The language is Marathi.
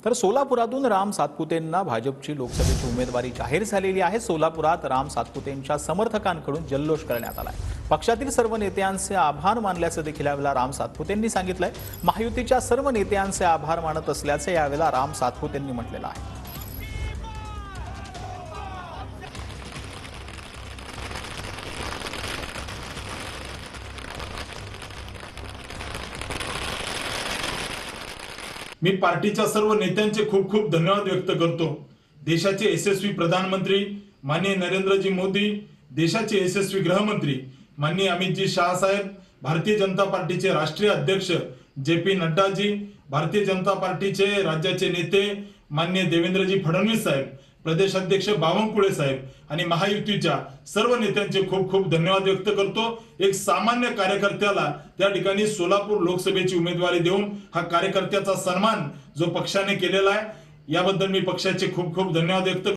तर सोलापुरातून राम सातपुतेंना भाजपची लोकसभेची उमेदवारी जाहीर झालेली आहे। सोलापुरात राम सातपुतेंच्या समर्थकांकडून जल्लोष करण्यात आलाय। पक्षातील सर्व नेत्यांचे आभार मानल्याचं देखील यावेळेला राम सातपुतेंनी सांगितलंय। महायुतीच्या सर्व नेत्यांचे आभार मानत असल्याचे यावेळेला राम सातपुतेंनी म्हटलेलं आहे। मी पार्टीच्या सर्व नेत्यांचे खूप खूप धन्यवाद व्यक्त करतो। देशाचे यशस्वी प्रधानमंत्री माननीय नरेंद्रजी मोदी, देशाचे यशस्वी गृहमंत्री माननीय अमितजी शाह साहेब, भारतीय जनता पार्टीचे राष्ट्रीय अध्यक्ष जे.पी. नड्डाजी, भारतीय जनता पार्टीचे राज्याचे नेते माननीय देवेंद्रजी फडणवीस साहेब, प्रदेश अध्यक्ष बावनकुळे साहेब आणि महायुतीच्या सर्व नेत्यांचे खूप खूप धन्यवाद व्यक्त करतो। एक सामान्य कार्यकर्त्याला त्या ठिकाणी सोलापूर लोकसभेची उमेदवारी देऊन हा कार्यकर्त्याचा सन्मान जो पक्षाने केलेला आहे, याबद्दल मी पक्षाचे खूप खूप धन्यवाद व्यक्त